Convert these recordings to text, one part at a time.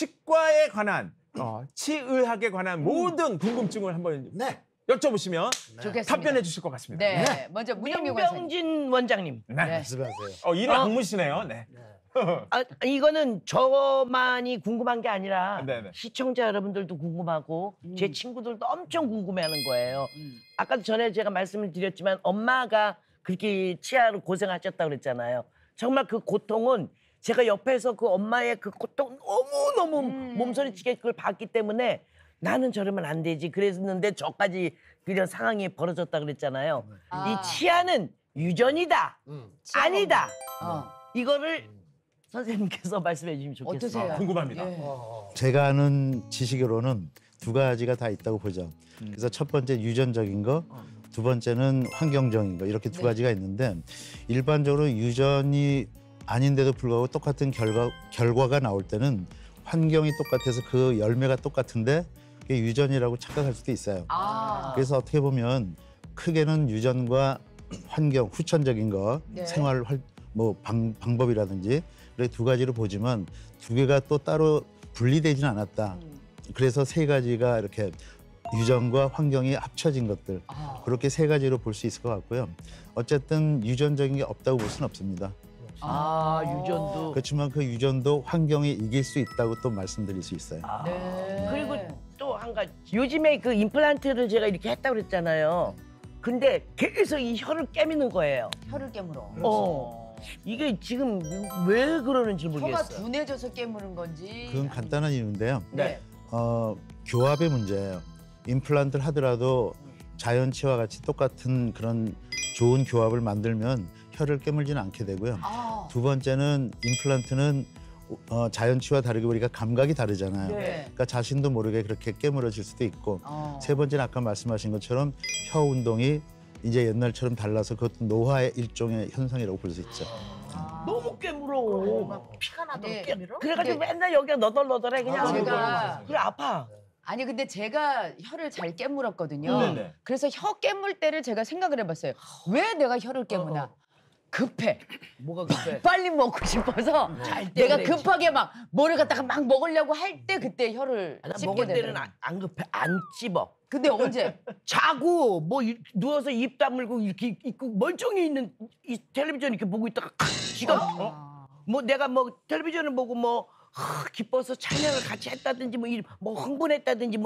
치과에 관한 치의학에 관한 모든 궁금증을 한번 여쭤보시면 좋겠습니다. 답변해 주실 것 같습니다. 네. 먼저 문영민 원장님. 민병진 원장님. 네. 말씀하세요. 일을 안무시네요. 네. 이거는 저만이 궁금한 게 아니라 네네. 시청자 여러분들도 궁금하고 제 친구들도 엄청 궁금해하는 거예요. 아까 전에 제가 말씀을 드렸지만 엄마가 그렇게 치아로 고생하셨다고 그랬잖아요. 정말 그 고통은 제가 옆에서 그 엄마의 그 고통 너무너무 몸서리치게 그걸 봤기 때문에 나는 저러면 안 되지 그랬는데 저까지 그런 상황이 벌어졌다 그랬잖아요. 이 치아는 유전이다. 아니다. 이거를 선생님께서 말씀해 주시면 좋겠어요. 어떠세요? 궁금합니다. 예. 제가 아는 지식으로는 두 가지가 다 있다고 보죠. 그래서 첫 번째 유전적인 거, 두 번째는 환경적인 거 이렇게 두 가지가 있는데 일반적으로 유전이 아닌데도 불구하고 똑같은 결과가 나올 때는 환경이 똑같아서 그 열매가 똑같은데 그게 유전이라고 착각할 수도 있어요. 그래서 어떻게 보면 크게는 유전과 환경, 후천적인 거, 생활 방법이라든지 이렇게 두 가지로 보지만 두 개가 또 따로 분리되지는 않았다. 그래서 세 가지가 이렇게 유전과 환경이 합쳐진 것들 그렇게 세 가지로 볼 수 있을 것 같고요. 어쨌든 유전적인 게 없다고 볼 수는 없습니다. 유전도. 그렇지만 그 유전도 환경이 이길 수 있다고 또 말씀드릴 수 있어요. 그리고 또 한 가지 요즘에 그 임플란트를 제가 이렇게 했다고 그랬잖아요. 근데 계속 이 혀를 깨미는 거예요. 혀를 깨물어. 이게 지금 왜 그러는지 혀가 모르겠어요. 둔해져서 깨무는 건지. 그건 간단한 이유인데요. 네. 교합의 문제예요. 임플란트를 하더라도 자연치와 같이 똑같은 그런 좋은 교합을 만들면 혀를 깨물지는 않게 되고요. 두 번째는 임플란트는 자연치와 다르게 우리가 감각이 다르잖아요. 그러니까 자신도 모르게 그렇게 깨물어질 수도 있고 세 번째는 아까 말씀하신 것처럼 혀 운동이 이제 옛날처럼 달라서 그것도 노화의 일종의 현상이라고 볼 수 있죠. 너무 깨물어. 막 피가 나도록 네. 깨물어? 그래가지고 맨날 여기가 너덜너덜해 그냥. 제가- 그래 아파. 아니 근데 제가 혀를 잘 깨물었거든요. 네네. 그래서 혀 깨물 때를 제가 생각을 해봤어요. 왜 내가 혀를 깨무나? 급해. 뭐가 급해? 빨리 먹고 싶어서 내가 급하게 막 뭐를 갖다가 막 먹으려고 할 때 그때 혀를 나 씹게 먹을 때는 되더라고요. 안 급해. 안 찝어. 근데 언제? 자고 뭐 누워서 입 다물고 이렇게 있고 멀쩡히 있는 이 텔레비전 이렇게 보고 있다가 지가 뭐 내가 뭐 텔레비전을 보고 뭐 기뻐서 찬양을 같이 했다든지 뭐 흥분했다든지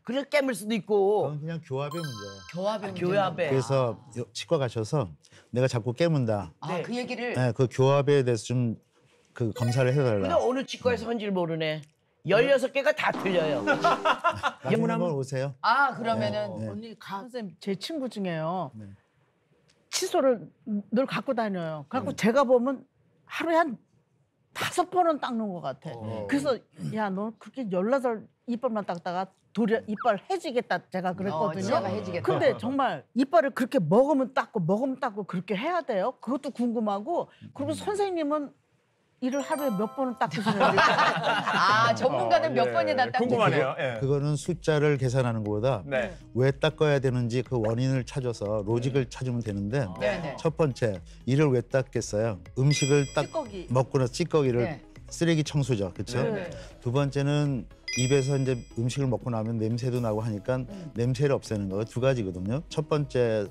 그래서 깨물 수도 있고. 그건 그냥 교합의 문제예요. 교합의 교합에. 그래서 치과 가셔서 내가 자꾸 깨문다. 그 얘기를 네, 그 교합에 대해서 좀 그 검사를 근데 해달라. 어느 치과에서 한지를 모르네. 16개가 다 틀려요. 나중에 한번 오세요. 그러면은 네. 언니 선생님 제 친구 중에요. 칫솔을 늘 갖고 다녀요. 그래갖고 제가 보면 하루에 한 5번은 닦는 것 같아. 그래서 야 너 그렇게 18 이빨만 닦다가 도리어 이빨 해지겠다 제가 그랬거든요. 치아가 해지겠다. 근데 정말 이빨을 그렇게 먹으면 닦고 그렇게 해야 돼요. 그것도 궁금하고 그리고 선생님은 이를 하루에 몇 번은 닦으시는지. 전문가는 몇 번이나 닦고 궁금하네요. 예. 그거는 숫자를 계산하는 것보다 네. 왜 닦아야 되는지 그 원인을 찾아서 로직을 찾으면 되는데 네네. 첫 번째 이를 왜 닦겠어요? 음식을 딱 찌꺼기. 먹고 나서 찌꺼기를 네. 쓰레기 청소죠, 그렇죠? 네. 두 번째는 입에서 이제 음식을 먹고 나면 냄새도 나고 하니까 냄새를 없애는 거 두 가지거든요. 첫 번째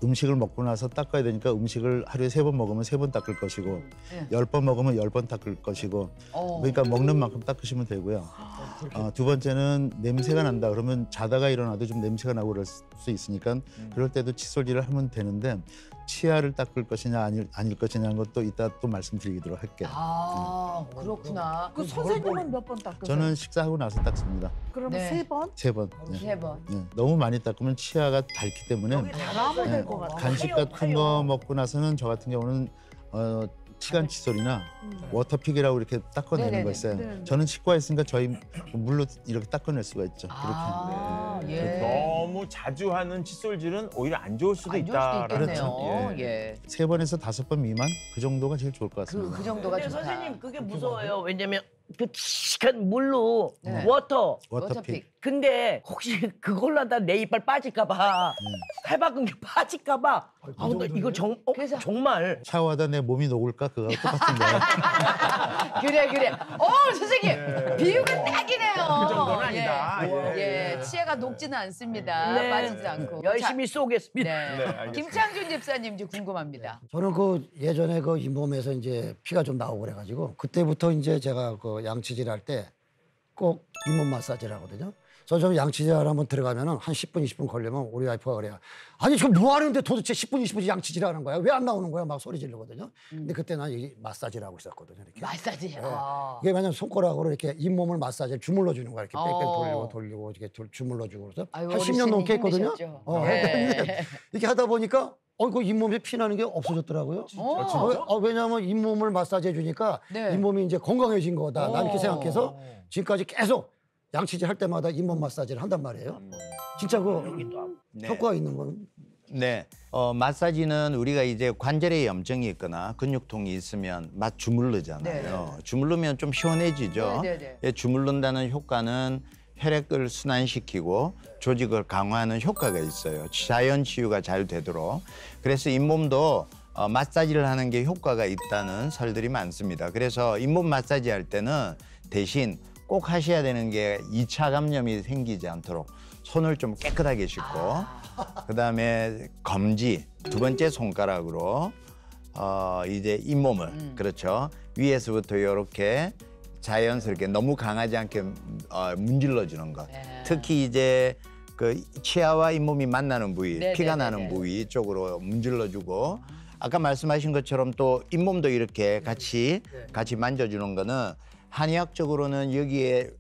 음식을 먹고 나서 닦아야 되니까 음식을 하루에 3번 먹으면 3번 닦을 것이고 10번 먹으면 10번 닦을 것이고 그러니까 먹는 만큼 닦으시면 되고요. 두 번째는 냄새가 난다 그러면 자다가 일어나도 좀 냄새가 나고 그럴 수 있으니까 그럴 때도 칫솔질을 하면 되는데 치아를 닦을 것이냐 아닐 것이냐는 것도 이따 또 말씀드리도록 할게요. 그렇구나. 그 선생님은 몇 번 닦으세요? 저는 식사하고 나서 닦습니다. 그러면 네. 3번? 3번. 세 번. 너무 많이 닦으면 치아가 닳기 때문에 달아면 될 것 같아. 간식 같은 거 먹고 나서는 저 같은 경우는 치간 칫솔이나 워터픽이라고 이렇게 닦아내는 네네네. 거 있어요. 네. 저는 치과에 있으니까 저희 물로 이렇게 닦아낼 수가 있죠. 예. 너무 자주 하는 칫솔질은 오히려 안 좋을 수도 안 좋을 있다. 수도 있겠네요. 그렇죠. 예. 3번에서 5번 미만 그 정도가 제일 좋을 것 같습니다. 그 정도가 근데 좋다. 선생님 그게 무서워요. 왜냐면 그 칙한 물로 네. 워터픽. 근데 혹시 그걸로 하다 내 이빨 빠질까봐 해박은 게 빠질까봐 이거 그래서- 정말 샤워하다 내 몸이 녹을까 그거 똑같은데. 그래. 선생님 비유가 딱이네요. 그 정도는 아니다. 예, 치아가 녹지는 않습니다. 네. 빠지지도 않고. 열심히 쏘겠습니다. 네. 알겠습니다. 김창준 집사님 이제 궁금합니다. 저는 그 예전에 그 잇몸에서 이제 피가 좀 나오고 그래가지고 그때부터 이제 제가 그 양치질 할 때 꼭 잇몸 마사지를 하거든요. 저 좀 양치질 하면 들어가면은 한 10분, 20분 걸리면 우리 와이프가 그래요. 아니 지금 뭐 하는데 도대체 10분, 20분 양치질 하는 거야? 왜 안 나오는 거야? 막 소리 지르거든요. 근데 그때 난 이 마사지를 하고 있었거든요. 이렇게. 마사지요. 이게 왜냐면 손가락으로 이렇게 잇몸을 마사지를 주물러 주는 거야. 이렇게 빽빽 어. 돌리고 이렇게 주물러 주고 그래서 아유, 한 10년 어르신이 넘게 했거든요. 힘드셨죠. 했는데 네. 이렇게 하다 보니까 그 잇몸에 피 나는 게 없어졌더라고요. 왜냐하면 잇몸을 마사지해 주니까 네. 잇몸이 이제 건강해진 거다. 난 이렇게 어. 생각해서 지금까지 계속 양치질 할 때마다 잇몸 마사지를 한단 말이에요. 진짜 그 효과가 있는 건 네, 마사지는 우리가 이제 관절에 염증이 있거나 근육통이 있으면 주물르잖아요. 주물르면 좀 시원해지죠. 네. 예, 주물른다는 효과는 혈액을 순환시키고 조직을 강화하는 효과가 있어요. 자연 치유가 잘 되도록. 그래서 잇몸도 마사지를 하는 게 효과가 있다는 설들이 많습니다. 그래서 잇몸 마사지 할 때는 대신 꼭 하셔야 되는 게 2차 감염이 생기지 않도록 손을 좀 깨끗하게 씻고 그다음에 검지 두 번째 손가락으로 이제 잇몸을 그렇죠. 위에서부터 이렇게 자연스럽게 너무 강하지 않게 문질러 주는 것. 특히 이제 그 치아와 잇몸이 만나는 부위, 피가 나는 부위 쪽으로 문질러 주고 아까 말씀하신 것처럼 또 잇몸도 이렇게 같이 만져주는 거는 한의학적으로는 여기에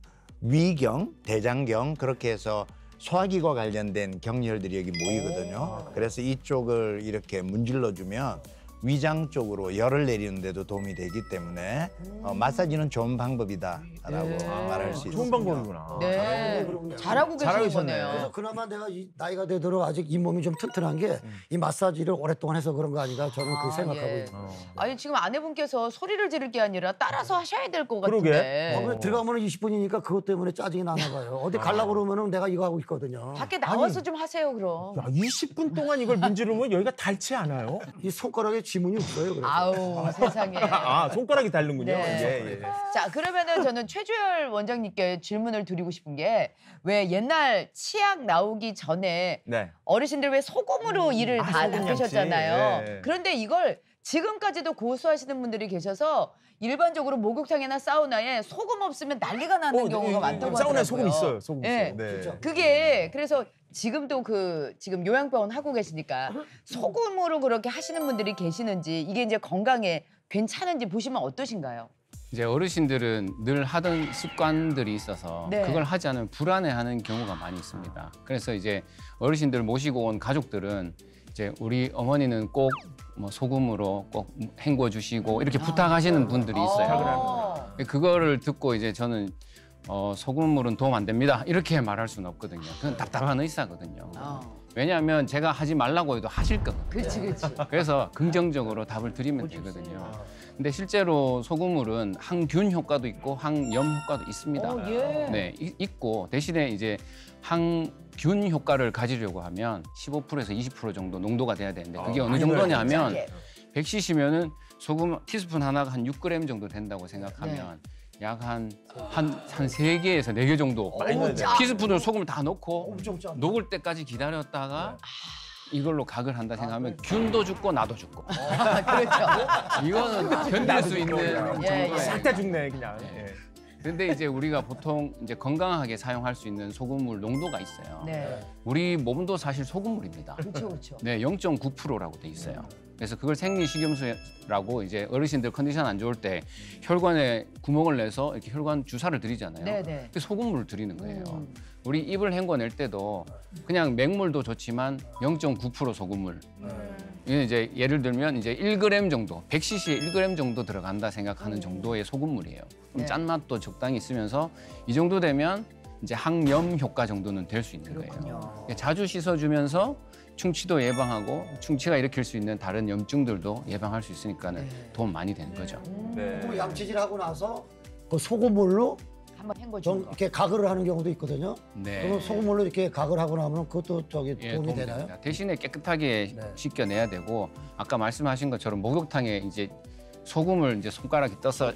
위경, 대장경 그렇게 해서 소화기과 관련된 경혈들이 여기 모이거든요. 그래서 이쪽을 이렇게 문질러주면 위장 쪽으로 열을 내리는 데도 도움이 되기 때문에 마사지는 좋은 방법이다라고 말할 수 있습니다. 좋은 방법이구나. 네. 잘하고 잘하고 계시는 계셨네. 거네요. 그래서 그나마 내가 이 나이가 되도록 아직 잇몸이 좀 튼튼한 게 이 마사지를 오랫동안 해서 그런 거 아닌가 저는 그 생각하고 예. 있어요. 아니 지금 아내분께서 소리를 지를 게 아니라 따라서 하셔야 될 것 그러게. 같은데. 그래, 들어가면 20분이니까 그것 때문에 짜증이 나나 봐요. 어디 가려고 그러면은 내가 이거 하고 있거든요. 밖에 나와서 좀 하세요 그럼. 야, 20분 동안 이걸 문지르면 여기가 닳지 않아요? 이 손가락에 지문이 없어요. 그래서. 아우 세상에. 아, 손가락이 닳는군요. 네. 예. 자 그러면은 저는 최주열 원장님께 질문을 드리고 싶은 게 왜 옛날 치약 나오기 전에 네. 어르신들 왜 소금으로 이를 다 소금 닦으셨잖아요. 양치. 예. 그런데 이걸 지금까지도 고수하시는 분들이 계셔서 일반적으로 목욕탕이나 사우나에 소금 없으면 난리가 나는 경우가 많다고 하더라고요. 사우나에 소금 있어요. 소금 예. 있어요. 네. 진짜. 그게 그래서 지금도 지금 요양병원 하고 계시니까 소금으로 그렇게 하시는 분들이 계시는지 이게 이제 건강에 괜찮은지 보시면 어떠신가요? 이제 어르신들은 늘 하던 습관들이 있어서 네. 그걸 하지 않으면 불안해하는 경우가 많이 있습니다. 그래서 이제 어르신들 모시고 온 가족들은 이제 우리 어머니는 꼭 뭐 소금으로 꼭 헹궈 주시고 이렇게 부탁하시는 분들이 있어요. 그거를 듣고 이제 저는 소금물은 도움 안 됩니다. 이렇게 말할 수는 없거든요. 그건 답답한 의사거든요. 왜냐하면 제가 하지 말라고 해도 하실 거거든요. 그렇지. 그래서 긍정적으로 답을 드리면 되거든요. 근데 실제로 소금물은 항균 효과도 있고 항염 효과도 있습니다. 예. 네, 있고 대신에 이제 항균 효과를 가지려고 하면 15%에서 20% 정도 농도가 돼야 되는데 그게 어느 정도냐면 100cc면은 소금 티스푼 하나가 한 6g 정도 된다고 생각하면 약 한 3개에서 4개 정도 티스푼으로 소금을 다 넣고 녹을 때까지 기다렸다가 이걸로 각을 한다 생각하면 균도 죽고 나도 죽고 그렇죠. 이거는 견딜 수 있는 정도의 싹 다 죽네 그냥. 예. 근데 이제 우리가 보통 이제 건강하게 사용할 수 있는 소금물 농도가 있어요. 네. 우리 몸도 사실 소금물입니다. 그렇죠. 네, 0.9%라고 돼 있어요. 그래서 그걸 생리식염수라고 이제 어르신들 컨디션 안 좋을 때 혈관에 구멍을 내서 이렇게 혈관 주사를 드리잖아요. 네네. 그 소금물을 드리는 거예요. 우리 입을 헹궈낼 때도 그냥 맹물도 좋지만 0.9% 소금물. 이게 이제 예를 들면 이제 1g 정도, 100cc에 1g 정도 들어간다 생각하는 정도의 소금물이에요. 그럼 네. 짠맛도 적당히 있으면서 이 정도 되면 이제 항염 효과 정도는 될 수 있는 거예요. 자주 씻어주면서 충치도 예방하고 충치가 일으킬 수 있는 다른 염증들도 예방할 수 있으니까는 도움 많이 되는 거죠. 그 양치질 하고 나서 그 소금물로 한번 헹궈 좀 주는 거. 이렇게 가글을 하는 경우도 있거든요. 네. 그러면 소금물로 이렇게 가글 하고 나면 그것도 저기 예, 도움이 도움이 되나요? 됩니다. 대신에 깨끗하게 네. 씻겨내야 되고 아까 말씀하신 것처럼 목욕탕에 이제 소금을 이제 손가락에 떠서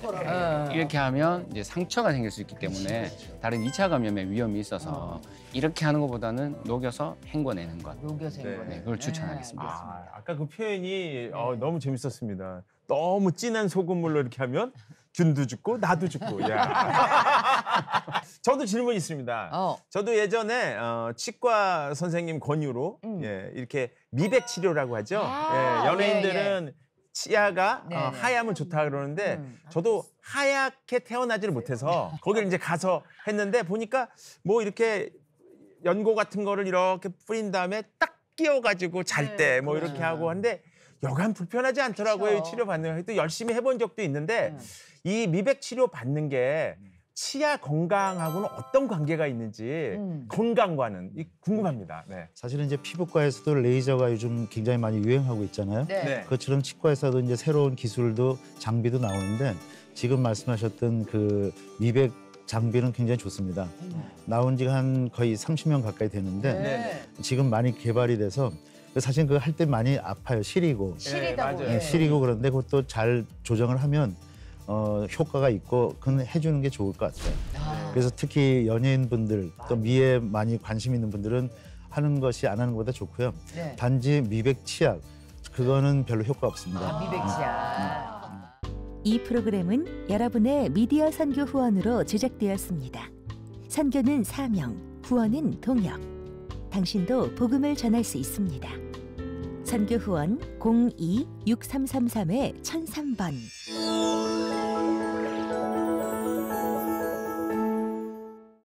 이렇게 하면 이제 상처가 생길 수 있기 때문에 다른 2차 감염의 위험이 있어서 이렇게 하는 것보다는 녹여서 헹궈내는 것. 녹여서 네. 헹궈내. 네, 그걸 추천하겠습니다. 아, 아까 그 표현이 너무 재밌었습니다. 너무 진한 소금물로 이렇게 하면 균도 죽고 나도 죽고. 야. 저도 질문 있습니다. 저도 예전에 치과 선생님 권유로 이렇게 미백 치료라고 하죠. 아, 예, 연예인들은 치아가 네네. 하얗면 좋다 그러는데 저도 하얗게 태어나지를 못해서 거기를 이제 가서 했는데 보니까 뭐 이렇게 연고 같은 거를 이렇게 뿌린 다음에 딱 끼워가지고 잘 때 뭐 이렇게 하고 하는데 여간 불편하지 않더라고요. 그렇죠. 이 치료 받는 거. 또 열심히 해본 적도 있는데 이 미백 치료 받는 게 치아 건강하고는 어떤 관계가 있는지 건강과는 궁금합니다. 네. 사실은 이제 피부과에서도 레이저가 요즘 굉장히 많이 유행하고 있잖아요. 네. 네. 그것처럼 치과에서도 이제 새로운 기술도 장비도 나오는데 지금 말씀하셨던 그 미백 장비는 굉장히 좋습니다. 나온 지가 한 거의 30년 가까이 되는데 네. 지금 많이 개발이 돼서 사실 그거 할 때 많이 아파요. 시리고. 시리다고. 맞아요. 네, 시리고 그런데 그것도 잘 조정을 하면 효과가 있고 그건 해주는 게 좋을 것 같아요. 그래서 특히 연예인분들 또 미에 많이 관심 있는 분들은 하는 것이 안 하는 것보다 좋고요. 네. 단지 미백 치약 그거는 별로 효과 없습니다. 미백치아. 이 프로그램은 여러분의 미디어 선교 후원으로 제작되었습니다. 선교는 사명, 후원은 동역. 당신도 복음을 전할 수 있습니다. 선교 후원 02-6333-1003번.